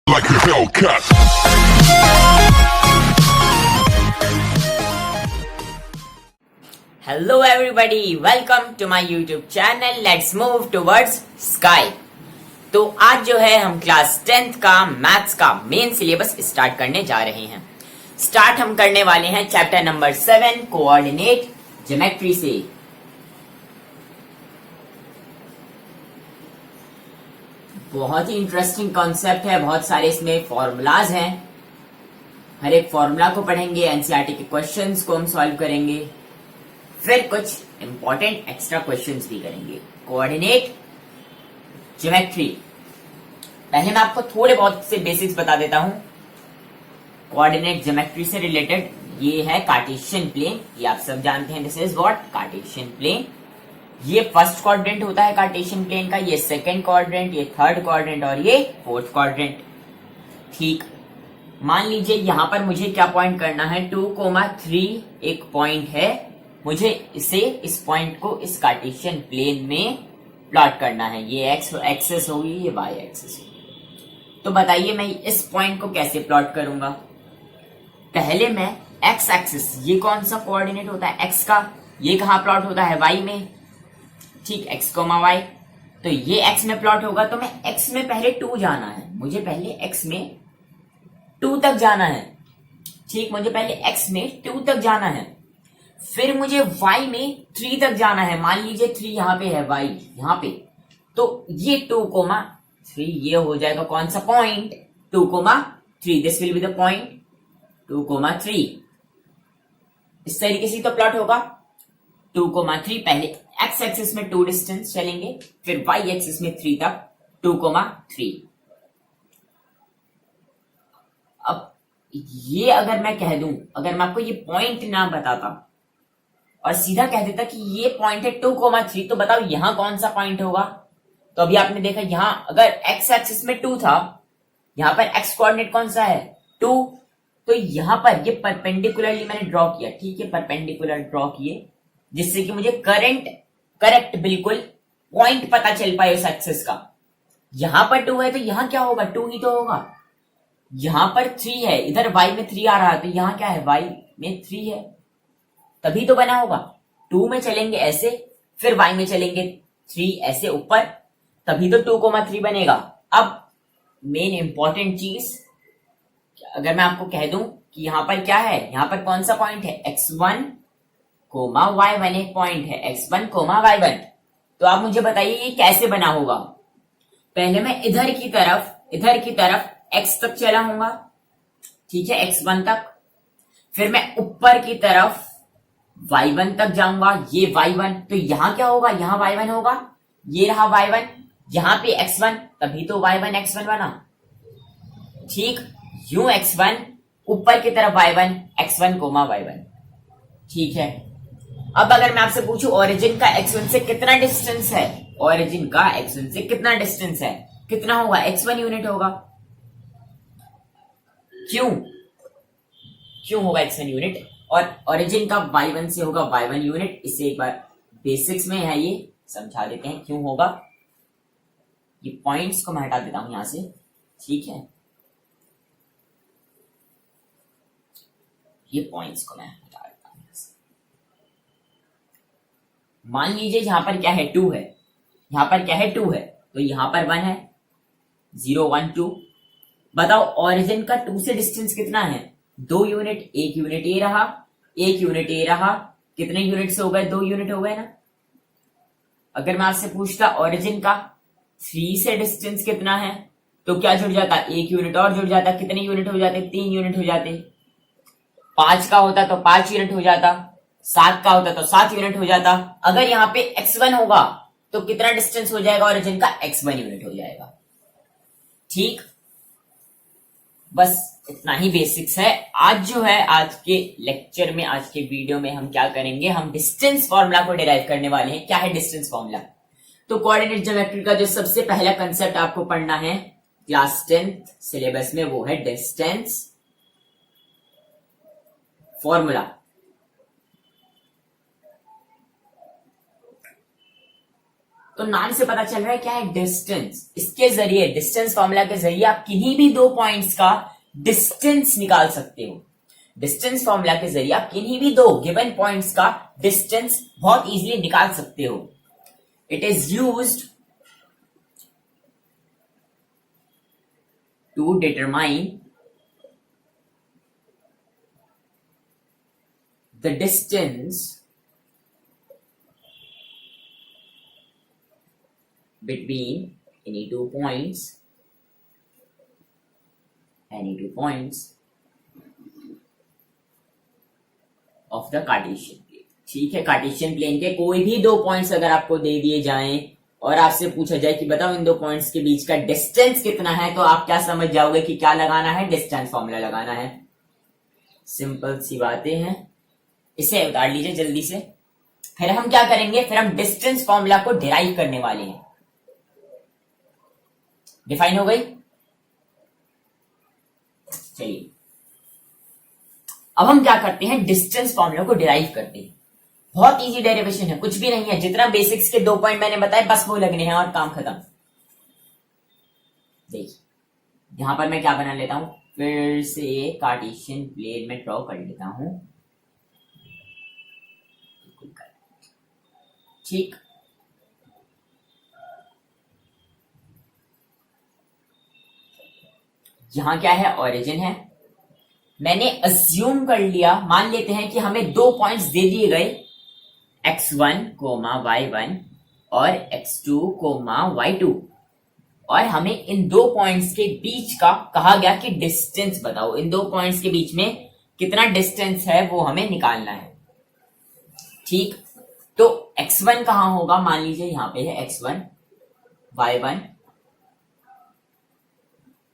like a Hellcat. Hello everybody, welcome to my YouTube channel. Let's move towards sky. तो आज जो है हम क्लास 10th का मैथ्स का मेन सिलेबस स्टार्ट करने जा रहे हैं। स्टार्ट हम करने वाले हैं चैप्टर नंबर 7 कोऑर्डिनेट ज्योमेट्री से। बहुत ही इंटरेस्टिंग कॉन्सेप्ट है, बहुत सारे इसमें फॉर्मूलाज हैं। हर एक फॉर्मूला को पढ़ेंगे, एनसीईआरटी के क्वेश्चंस को हम सॉल्व करेंगे, फिर कुछ इंपॉर्टेंट एक्स्ट्रा क्वेश्चंस भी करेंगे। कोऑर्डिनेट ज्योमेट्री, पहले मैं आपको थोड़े बहुत से बेसिक्स बता देता हूं। कोऑर्डिनेट ज्योमेट्री से रिलेटेड ये है कार्टेशियन प्लेन, ये आप सब जानते हैं। This is what Cartesian plane. ये फर्स्ट क्वाड्रेंट होता है कार्टेशियन प्लेन का, ये सेकंड क्वाड्रेंट, ये थर्ड क्वाड्रेंट और ये फोर्थ क्वाड्रेंट। ठीक, मान लीजिए यहां पर मुझे क्या पॉइंट करना है, 2,3 एक पॉइंट है, मुझे इसे इस पॉइंट को इस कार्टेशियन प्लेन में प्लॉट करना है। ये एक्स एक्सिस होगी, ये वाई एक्सिस होगी। तो बताइए मैं इस पॉइंट को कैसे प्लॉट करूंगा। पहले मैं एक्स एक्सिस, ये कौन सा कोऑर्डिनेट होता है एक्स का, ये कहां प्लॉट होता है वाई में। ठीक, एक्स कोमा वाई, तो ये एक्स में प्लॉट होगा, तो मैं एक्स में पहले 2 जाना है, मुझे पहले एक्स में 2 तक जाना है। ठीक, मुझे पहले एक्स में 2 तक जाना है, फिर मुझे y में 3 तक जाना है। मान लीजिए 3 यहां पे है, y यहां पे, तो ये 2,3 ये हो जाएगा कौन सा point, 2,3। This will be the point 2,3। इस तरीके से तो प्लॉट होगा 2,3। पहले x एक्सिस में 2 डिस्टेंस चलेंगे, फिर y एक्सिस में 3 तक 2,3। अब ये अगर मैं कह दूं, अगर मैं आपको ये पॉइंट ना बताता और सीधा कह देता कि ये पॉइंट है 2,3, तो बताओ यहां कौन सा पॉइंट होगा। तो अभी आपने देखा यहां अगर x एक्सिस में 2 था, यहां पर x कोऑर्डिनेट कौन सा है 2, तो यहां पर ये परपेंडिकुलरली मैंने ड्रॉ किया। ठीक है, परपेंडिकुलर ड्रॉ किए, जिससे कि मुझे करेक्ट बिल्कुल पॉइंट पता चल पाए उस एक्सिस का। यहां पर 2 है तो यहां क्या होगा, 2 ही तो होगा। यहां पर 3 है, इधर y में 3 आ रहा है, तो यहां क्या है y में 3 है, तभी तो बना होगा। 2 में चलेंगे ऐसे, फिर y में चलेंगे 3 ऐसे ऊपर, तभी तो 2,3 बनेगा। अब मेन इंपॉर्टेंट चीज, अगर मैं आपको कह दूं कि यहां पर क्या है, यहां पर कौन सा पॉइंट है, x1, y1 एक पॉइंट है, x1, y1, तो आप मुझे बताइए ये कैसे बना होगा। पहले मैं इधर की तरफ x तक चला हूंगा, ठीक है, x1 तक, फिर मैं ऊपर की तरफ y1 तक जाऊंगा, ये y1, तो यहां क्या होगा, यहां y1 होगा, ये रहा y1, यहां पे x1, तभी तो y1 x1 बना। ठीक, यूं x1 ऊपर की तरफ y1, x1, y1। ठीक है, अब अगर मैं आपसे पूछूं ओरिजिन का x1 से कितना डिस्टेंस है, ओरिजिन का x1 से कितना डिस्टेंस है, कितना होगा, x1 यूनिट होगा। क्यों होगा x1 यूनिट, और ओरिजिन का y1 से होगा y1 यूनिट। इसे एक बार बेसिक्स में है ये समझा देते हैं क्यों होगा। ये पॉइंट्स को मैं हटा देता हूं यहां से, ठीक है, ये पॉइंट्स को मैं हटा देता हूं यहां से। मान लीजिए यहां पर क्या है, 2 है, यहां पर क्या है 2 है, तो यहां पर 1 है, 0 1 2। बताओ ओरिजिन का 2 से डिस्टेंस कितना है, 2 यूनिट, 1 यूनिट ये रहा, 1 यूनिट ये रहा, कितने यूनिट हो गए, 2 यूनिट हो गए ना। अगर मैं आपसे पूछता ओरिजिन का 3 से डिस्टेंस कितना है, तो क्या जुड़ जाता, 1 यूनिट और जुड़ जाता, कितने यूनिट हो जाते, 3 यूनिट हो जाते। 5 का होता तो 5 यूनिट हो जाता, 7 का होता तो 7 यूनिट हो जाता। अगर यहाँ पे x1 होगा तो कितना डिस्टेंस हो जाएगा ओरिजिन का, x1 यूनिट हो जाएगा। ठीक, बस इतना ही बेसिक्स है। आज जो है, आज के लेक्चर में, आज के वीडियो में हम क्या करेंगे, हम डिस्टेंस फॉर्मूला को डिराइव करने वाले हैं। क्या है डिस्टेंस फॉर्मूला, तो कोऑर्डिनेट ज्योमेट्री का जो सबसे पहला कंसेप्ट आपको पढ़ना है क्लास 10th सिलेबस में, वो है डिस्टेंस फॉर्मूला। तो नाम से पता चल रहा है क्या है, डिस्टेंस। इसके जरिए, डिस्टेंस फॉर्मूला के जरिए आप किन्हीं भी दो पॉइंट्स का डिस्टेंस निकाल सकते हो। डिस्टेंस फॉर्मूला के जरिए आप किन्हीं भी दो गिवन पॉइंट्स का डिस्टेंस बहुत इजीली निकाल सकते हो। It is used to determine the distance between any two points of the Cartesian plane। ठीक है, कार्टेशियन प्लेन के कोई भी दो पॉइंट्स अगर आपको दे दिए जाएं और आपसे पूछा जाए कि बताओ इन दो पॉइंट्स के बीच का डिस्टेंस कितना है, तो आप क्या समझ जाओगे कि क्या लगाना है, डिस्टेंस फॉर्मूला लगाना है। सिंपल सी बातें हैं, इसे उतार लीजिए जल्दी से। फिर हम क्या करेंगे, फिर हम डिस्टेंस फॉर्मूला को डिराइव करने वाले हैं। डिफाइन हो गई। चलिए अब हम क्या करते हैं, डिस्टेंस फॉर्मूला को डिराइव करते हैं। बहुत इजी डेरिवेशन है, कुछ भी नहीं है, जितना बेसिक्स के 2 पॉइंट मैंने बताए बस वो लगने हैं और काम खत्म। देखिए यहां पर मैं क्या बना लेता हूं, फिर से कार्टेशियन प्लेन में ड्रॉ कर लेता हूं। ठीक, यहां क्या है, ओरिजिन है। मैंने अज्यूम कर लिया, मान लेते हैं कि हमें दो पॉइंट्स दे दिए गए, x1, y1 और x2, y2, और हमें इन दो पॉइंट्स के बीच का कहा गया कि डिस्टेंस बताओ, इन दो पॉइंट्स के बीच में कितना डिस्टेंस है वो हमें निकालना है। ठीक, तो x1 कहां होगा, मान लीजिए यहां पे है x1, y1।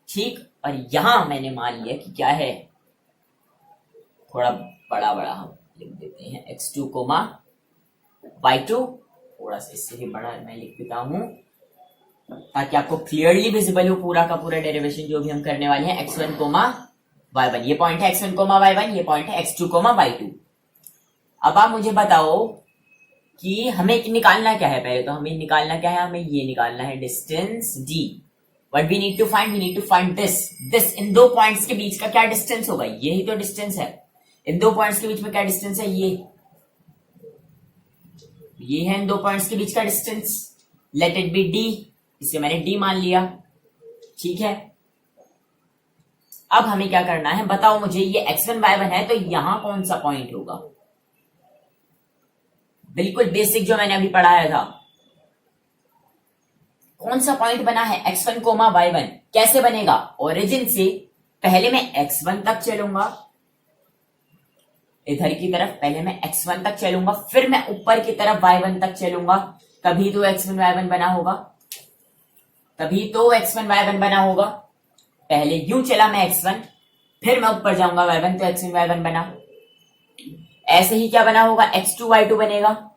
ठीक, और यहां मैंने मान लिया कि क्या है, थोड़ा बड़ा हम लिख देते हैं, x2, y2। थोड़ा सा इससे भी बड़ा मैं लिख देता हूं ताकि आपको क्लियरली विजिबल हो पूरा का पूरा डेरिवेशन जो भी हम करने वाले हैं। x1, y1, ये पॉइंट है x1, y1, ये पॉइंट है x2, y2। अब आप मुझे बताओ कि हमें निकालना क्या है। पहले तो हमें निकालना क्या है, हमें ये निकालना है distance d। What we need to find, we need to find this। इन दो पॉइंट्स के बीच का क्या डिस्टेंस होगा, यही तो डिस्टेंस है। इन दो पॉइंट्स के बीच में क्या डिस्टेंस है, ये है इन दो पॉइंट्स के बीच का distance. Let it be d, इसे मैंने d मान लिया। ठीक है, अब हमें क्या करना है, बताओ मुझे, ये x1, y1 है तो यहां कौन सा पॉइंट होगा। बिल्कुल बेसिक जो मैंने अभी पढ़ाया था, कौन सा पॉइंट बना है, x1, y1। कैसे बनेगा, ओरिजिन से पहले मैं x1 तक चलूंगा, इधर की तरफ पहले मैं x1 तक चलूंगा, फिर मैं ऊपर की तरफ y1 तक चलूंगा। कभी तो x1, y1 बना होगा, तभी तो x1, y1 बना होगा। पहले यूं चला मैं x1, फिर मैं ऊपर जाऊंगा y1, तो x1, y1 बना। ऐसे ही क्या बना होगा, x2, y2 बनेगा।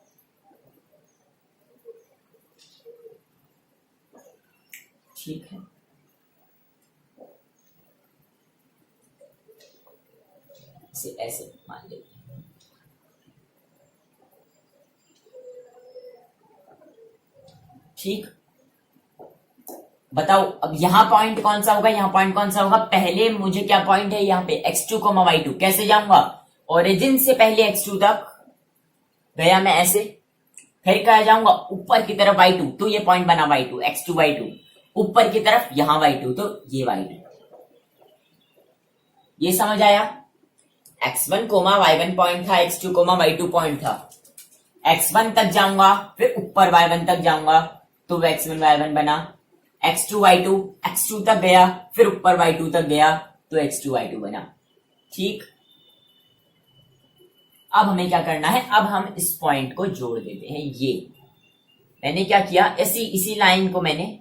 ठीक है, इसे ऐसे मान लेते हैं। ठीक, बताओ अब यहां पॉइंट कौन सा होगा, यहां पॉइंट कौन सा होगा। पहले मुझे क्या पॉइंट है यहाँ पे, x2, y2। कैसे जाऊंगा, ओरिजिन से पहले x2 तक गया मैं ऐसे, फिर क्या जाऊंगा ऊपर की तरफ y2, तो ये पॉइंट बना y2, x2, y2। ऊपर की तरफ यहां y2, तो ये y2। ये समझ आया, x1, y1 पॉइंट था, x2, y2 पॉइंट था। x1 तक जाऊंगा, फिर ऊपर y1 तक जाऊंगा, तो x1, y1 बना। x2, y2, x2 तक गया, फिर ऊपर y2 तक गया, तो x2, y2 बना। ठीक, अब हमें क्या करना है, अब हम इस पॉइंट को जोड़ देते हैं। ये मैंने क्या किया, इसी लाइन को मैंने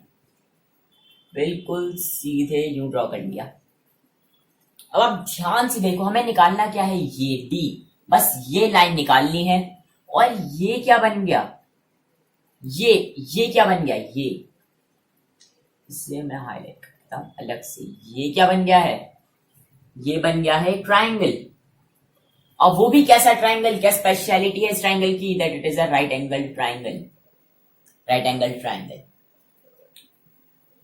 बिल्कुल सीधे यूं ड्रॉ कर लिया। अब आप ध्यान से देखो, हमें निकालना क्या है, ये D, बस ये लाइन निकालनी है। और ये क्या बन गया, ये क्या बन गया, ये, इसे मैं हाईलाइट करता हूं अलग से। ये क्या बन गया है, ये बन गया है ट्राइंगल। अब वो भी कैसा ट्राइंगल, क्या स्पेशलिटी है इस ट्राइंगल की, that it is a right angle triangle. Right angle triangle.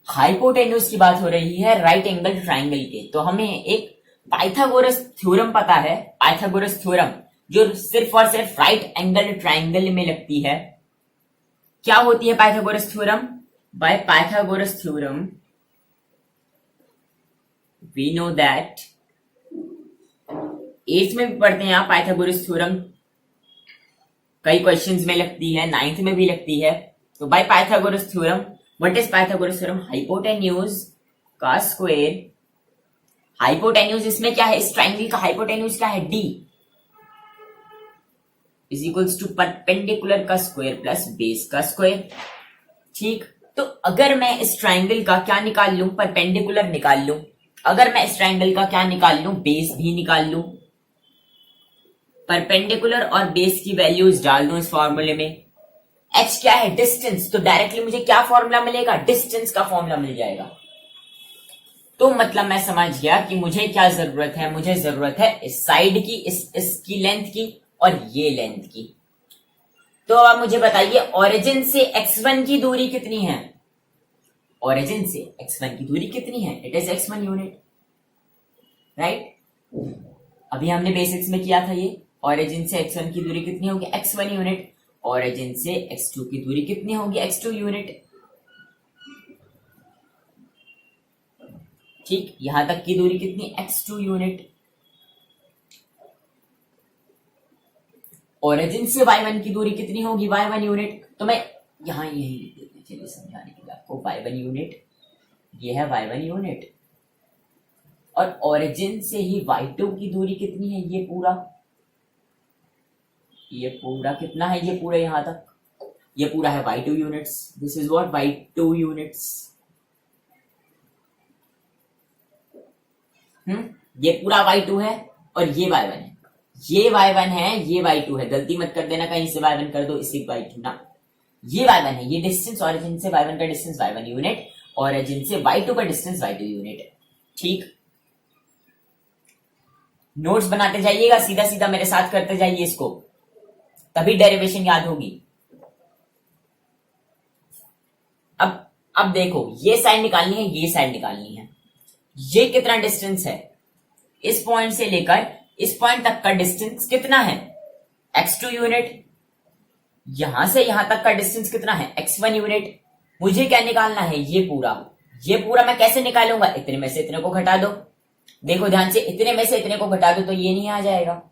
Hypotenuse की बात हो रही है राइट एंगल ट्राइंगल के, तो हमें एक पाइथागोरस थ्योरम पता है, पाइथागोरस थ्योरम जो सिर्फ और सिर्फ राइट एंगल ट्राइंगल में लगती है। क्या होती है Pythagoras theorem? By Pythagoras theorem we know that, 8th में भी पढ़ते हैं आप पाइथागोरस थ्योरम, कई क्वेश्चंस में लगती है, 9th में भी लगती है। तो by Pythagoras theorem, what is Pythagoras theorem? Hypotenuse का स्क्वायर, हाइपोटेन्यूज इसमें क्या है, इस ट्राइंगल का हाइपोटेन्यूज क्या है? D is equals to perpendicular का स्क्वायर प्लस बेस का स्क्वायर। ठीक, तो अगर मैं इस ट्राइंगल का क्या निकाल लूं? परपेंडिकुलर निकाल लूं। अगर मैं इस ट्राइंगल का क्या निकाल लूं? बेस भी निकाल लूं। परपेंडिकुलर और बेस की वैल्यूज डाल दूं इस फॉर्मूले में। h क्या है? डिस्टेंस, तो डायरेक्टली मुझे क्या फॉर्मूला मिलेगा? डिस्टेंस का फॉर्मूला मिल जाएगा। तो मतलब मैं समझ गया कि मुझे क्या जरूरत है, मुझे जरूरत है इस साइड की, इसकी लेंथ की और ये लेंथ की। तो अब मुझे बताइए ओरिजिन से x1 की दूरी कितनी है? ओरिजिन से x1 की दूरी कितनी है? It is x1 unit, right? अभी हमने बेसिक्स में किया था ये, ओरिजिन से x1 की दूरी कितनी होगी? x1 unit. ओरिजिन से x2 की दूरी कितनी होगी? x2 unit. ठीक, यहां तक की दूरी कितनी? x2 unit. ओरिजिन से y1 की दूरी कितनी होगी? y1 unit. तो मैं यहां यही लिख देते हैं, चलिए समझाने के लिए आपको। y1 यूनिट, ये है y1 यूनिट, और ओरिजिन से ही y2 की दूरी कितनी है? ये पूरा कितना है? ये पूरा यहां तक, ये पूरा है y2 units. This is what? y2 units. ये पूरा y2 है और ये y1 है, ये y1 है, ये y2 है। गलती मत कर देना कहीं से y1 कर दो इसी y2 ना, ये y1 है। ये डिस्टेंस ओरिजिन से y1 का डिस्टेंस y1 यूनिट, ओरिजिन से y2 का डिस्टेंस y2 यूनिट। ठीक, नोट्स बनाते जाइएगा, सीधा सीधा मेरे साथ करते जाइए इसको, तभी डेरिवेशन याद होगी। अब देखो, ये साइड निकालनी है, ये साइड निकालनी है। ये कितना डिस्टेंस है? इस पॉइंट से लेकर इस पॉइंट तक का डिस्टेंस कितना है? x2 unit. यहां से यहां तक का डिस्टेंस कितना है? x1 unit. मुझे क्या निकालना है? ये पूरा मैं कैसे निकालूंगा? इतने में से इतने को घटा दो। देखो ध्यान से, इतने में से इतने को घटा दो तो ये नहीं आ जाएगा।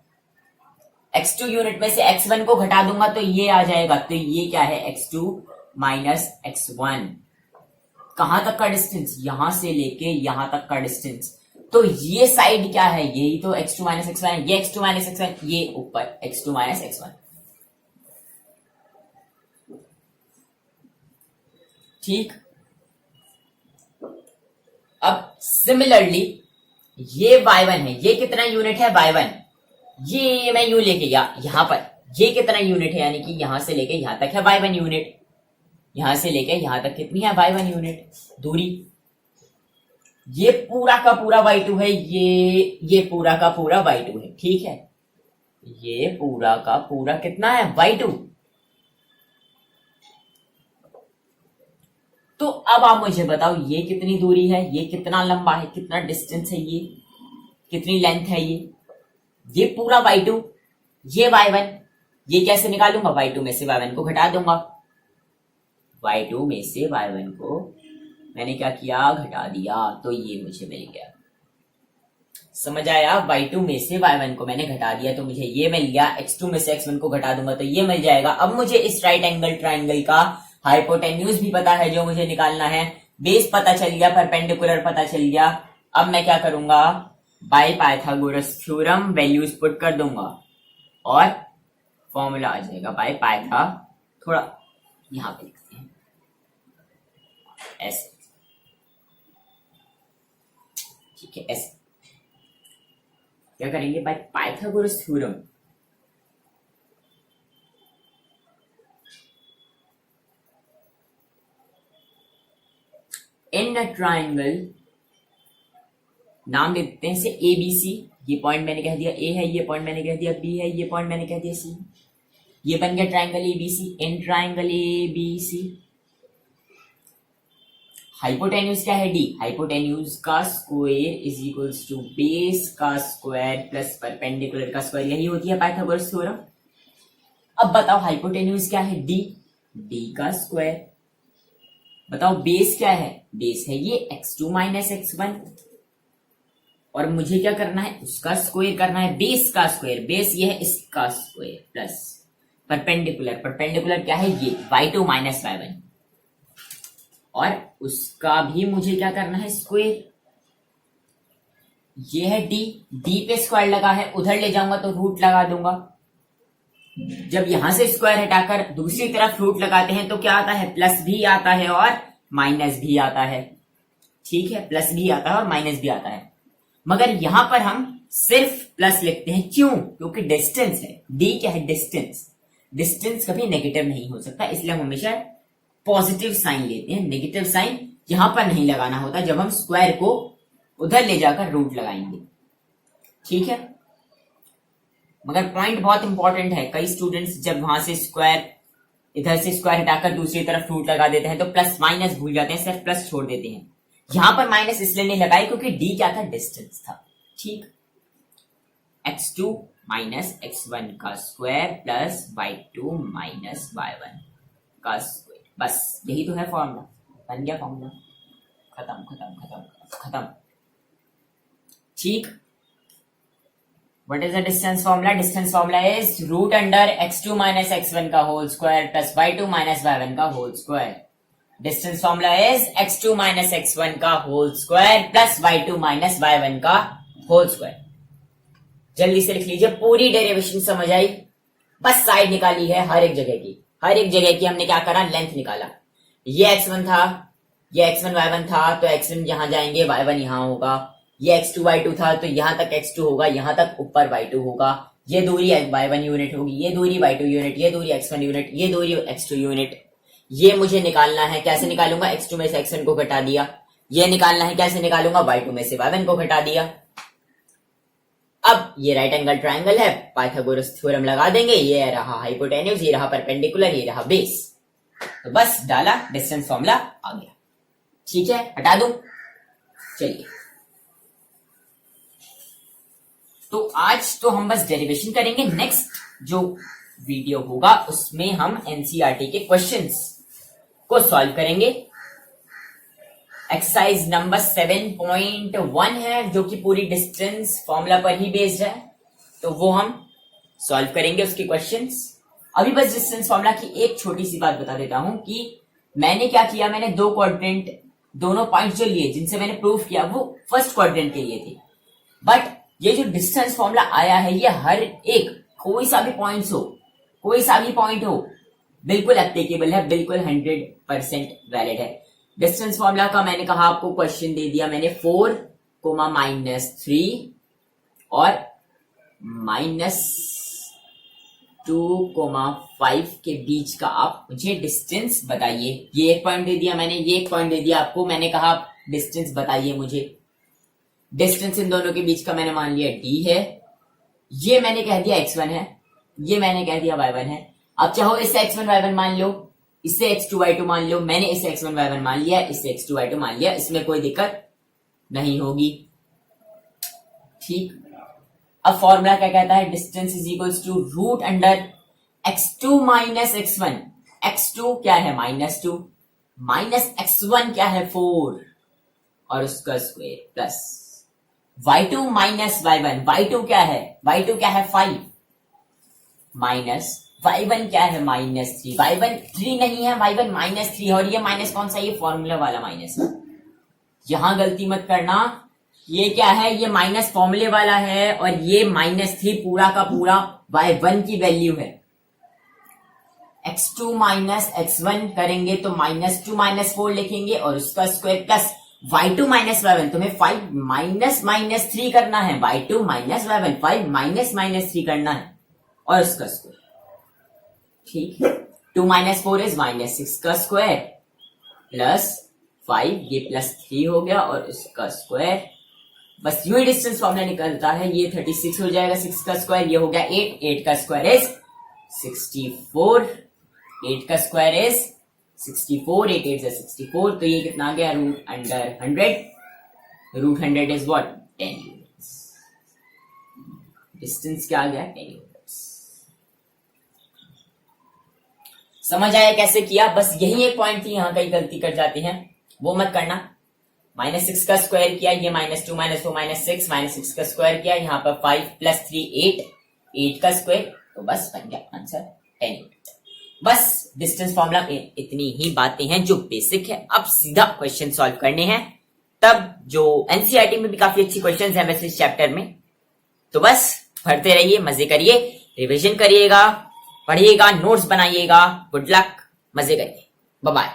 x2 यूनिट में से x1 को घटा दूंगा तो ये आ जाएगा। तो ये क्या है? x2 minus x1। कहां तक का डिस्टेंस? यहां से लेके यहां तक का डिस्टेंस। तो ये साइड क्या है? यही तो x2 माइनस x1 है। ये x2 माइनस x1, ये ऊपर x2 माइनस x1। ठीक, अब सिमिलरली ये y1 है, ये कितना यूनिट है? y1। ये मैं यूं लेके गया यहां पर, ये कितना यूनिट है? यानी कि यहां से लेके यहां तक है y1 यूनिट। यहां से लेके यहां तक कितनी है? y1 यूनिट दूरी। ये पूरा का पूरा y2 है, ये पूरा का पूरा y2 है। ठीक है, ये पूरा का पूरा कितना है? y2। तो अब आप मुझे बताओ, ये कितनी दूरी है? ये कितना लंबा है? कितना डिस्टेंस है? ये कितनी लेंथ है? ये पूरा y2, ये y1। ये कैसे निकालूंगा? y2 में से y1 को घटा दूंगा। y2 में से y1 को मैंने क्या किया? घटा दिया, तो ये मुझे मिल गया। समझ आया? y2 में से y1 को मैंने घटा दिया तो मुझे ये मिल गया। x2 में से x1 को घटा दूंगा तो ये मिल जाएगा। अब मुझे इस राइट एंगल ट्राइंगल का हाइपोटेन्यूज भी पता है जो मुझे निकालना है, बेस पता चल गया, परपेंडिकुलर पता चल गया। अब मैं क्या करूंगा? Bye Pythagoras theorem values put कर दूंगा और फॉर्मूला आ जाएगा बाय पाइथा। थोड़ा यहां पे लिखते हैं ऐसे, ठीक है, ऐसे क्या करेंगे? Bye Pythagoras theorem in the triangle, नाम दे देते हैं इसे ABC। ये पॉइंट मैंने कह दिया A है, ये पॉइंट मैंने कह दिया B है, ये पॉइंट मैंने कह दिया C। ये बन गया triangle ABC. In triangle ABC hypotenuse क्या है डी, हाइपोटेन्यूज का square is equals to base का स्क्वायर प्लस परपेंडिकुलर का स्क्वायर, यही होती है पाइथागोरस थ्योरम। अब बताओ हाइपोटेन्यूज क्या है डी, डी का स्क्वायर। बताओ बेस क्या है, बेस है ये x2 माइनस x1, और मुझे क्या करना है, उसका स्क्वायर करना है, बेस का स्क्वायर, बेस ये है इसका स्क्वायर प्लस परपेंडिकुलर, परपेंडिकुलर क्या है ये y2 माइनस y1, और उसका भी मुझे क्या करना है स्क्वायर। ये है डी, डी पे स्क्वायर लगा है, उधर ले जाऊंगा तो रूट लगा दूंगा। जब यहां से स्क्वायर हटाकर दूसरी तरफ रूट लगाते हैं तो क्या आता है, प्लस भी आता है और माइनस भी आता है। ठीक है, प्लस भी आता है और माइनस भी आता है, मगर यहां पर हम सिर्फ प्लस लिखते हैं, क्यों, क्योंकि डिस्टेंस है, डी क्या है डिस्टेंस, डिस्टेंस कभी नेगेटिव नहीं हो सकता, इसलिए हम हमेशा पॉजिटिव साइन लेते हैं, नेगेटिव साइन यहां पर नहीं लगाना होता जब हम स्क्वायर को उधर ले जाकर रूट लगाएंगे। ठीक है, मगर पॉइंट बहुत इंपॉर्टेंट है, कई स्टूडेंट्स जब वहां से स्क्वायर, इधर से स्क्वायर हटाकर दूसरी तरफ रूट लगा देते हैं तो प्लस माइनस भूल जाते हैं, सिर्फ प्लस छोड़ देते हैं। यहां पर माइनस इसलिए नहीं लगाई क्योंकि डी क्या था, डिस्टेंस था। ठीक, x2 माइनस x1 का square plus y2 minus y1 का स्क्वायर, बस यही तो है फॉर्मूला, बन गया फॉर्मूला, खत्म खत्म खत्म खत्म। ठीक, what is the distance formula? Distance formula is root under x2 minus x1 का whole square plus y2 minus y1 का whole square. Distance formula is x2 minus x1 का whole square plus y2 minus y1 का whole square. जल्दी से लिख लीजिए, पूरी derivation समझ आई, बस साइड निकाली है हर एक जगह की, हर एक जगह की हमने क्या करा, लेंथ निकाला। ये x1 था, ये x1 y1 था, तो x1 यहां जाएंगे, y1 यहां होगा। ये x2 y2 था, तो यहां तक x2 होगा, यहां तक ऊपर y2 होगा। ये दूरी y1 यूनिट होगी, ये दूरी y2 यूनिट, ये दूरी x1 यूनिट, ये दूरी x2 यूनिट। ये मुझे निकालना है, कैसे निकालूंगा, x2 में से x1 को घटा दिया। ये निकालना है, कैसे निकालूंगा, y2 में से y1 को घटा दिया। अब ये राइट एंगल ट्राइंगल है, पाइथागोरस थ्योरम लगा देंगे, ये रहा हाइपोटेन्यूज, ये रहा परपेंडिकुलर, ये रहा बेस, तो बस डाला, डिस्टेंस फॉर्मूला आ गया। ठीक है, हटा दूं, चलिए। तो आज तो हम बस डेरिवेशन करेंगे, नेक्स्ट जो वीडियो होगा उसमें हम एनसीईआरटी के क्वेश्चंस को सॉल्व करेंगे। एक्सरसाइज नंबर 7.1 है जो कि पूरी डिस्टेंस फॉर्मूला पर ही बेस्ड है, तो वो हम सॉल्व करेंगे उसके क्वेश्चंस। अभी बस डिस्टेंस फॉर्मूला की एक छोटी सी बात बता देता हूं कि मैंने क्या किया, मैंने दो क्वाड्रेंट, दोनों पॉइंट जो लिए जिनसे मैंने प्रूव किया वो फर्स्ट क्वाड्रेंट के लिए थे, बट ये जो डिस्टेंस फॉर्मूला आया है ये हर एक, कोई सा भी पॉइंट्स हो, कोई सा भी पॉइंट हो, बिल्कुल एप्लीकेबल है, बिल्कुल 100% वैलिड है। डिस्टेंस फॉर्मूला का मैंने कहा आपको क्वेश्चन दे दिया मैंने, 4, -3 और -2, 5 के बीच का आप मुझे डिस्टेंस बताइए। ये एक पॉइंट दे दिया मैंने, ये एक पॉइंट दे दिया आपको, मैंने कहा डिस्टेंस बताइए मुझे। डिस्टेंस इन दोनों के बीच का मैंने मान लिया d है, ये मैंने कह दिया x1 है, ये मैंने कह दिया y1 है। अब चाहो इससे x1 y1 मान लो, इससे x2 y2 मान लो, मैंने इससे x1 y1 मान लिया, इससे x2 y2 मान लिया, इसमें कोई दिक्कत नहीं होगी। ठीक, अब फॉर्मूला क्या कहता है, distance is equals to root under x2 minus x1, x2 क्या है -2, माइनस x1 क्या है 4 और उसका square plus y2 minus y1, y2 क्या है, y2 क्या है 5 माइनस y1 क्या है -3, y1 3 नहीं है, y1 -3, और ये माइनस कौन सा, ये फॉर्मूला वाला माइनस है। यहां गलती मत करना, ये क्या है, ये माइनस फॉर्मूले वाला है और ये -3 पूरा का पूरा y1 की वैल्यू है। x2 माइनस x1 करेंगे तो -2 -4 लिखेंगे और उसका square plus y2 minus y1, तुम्हें 5 माइनस -3 करना है, y2 माइनस y1 5 माइनस -3 करना है और उसका स्क्वायर। ठीक, 2 - 4 इज -6 का स्क्वायर प्लस 5, ये +3 हो गया और उसका स्क्वायर। बस यूं ही डिस्टेंस फॉर्मूला निकलता है, ये 36 हो जाएगा 6 का स्क्वायर, ये हो गया 8, 8 का स्क्वायर इज 64, 8 का स्क्वायर इज 64, 8 8 is 64, तो ये कितना आ गया root under 100, root 100 is what 10 units, distance क्या आ गया 10 यूनिट्स। समझ आया कैसे किया? बस यही एक पॉइंट थी, यहां कई गलती कर जाते हैं, वो मत करना। -6 का स्क्वायर किया, ये -2 -4 -6, -6 का स्क्वायर किया, यहाँ पर 5 + 3 8, 8 का स्क्वायर, तो बस बन गया आंसर 10 यूनिट। बस डिस्टेंस फॉर्मूला में इतनी ही बातें हैं जो बेसिक है। अब सीधा क्वेश्चन सॉल्व करने हैं, तब जो एनसीईआरटी में भी काफी अच्छी क्वेश्चंस हैं वैसे इस चैप्टर में, तो बस पढ़ते रहिए, मजे करिए, रिवीजन करिएगा, पढ़िएगा, नोट्स बनाइएगा। गुड लक, मजे करिए, बाय बाय।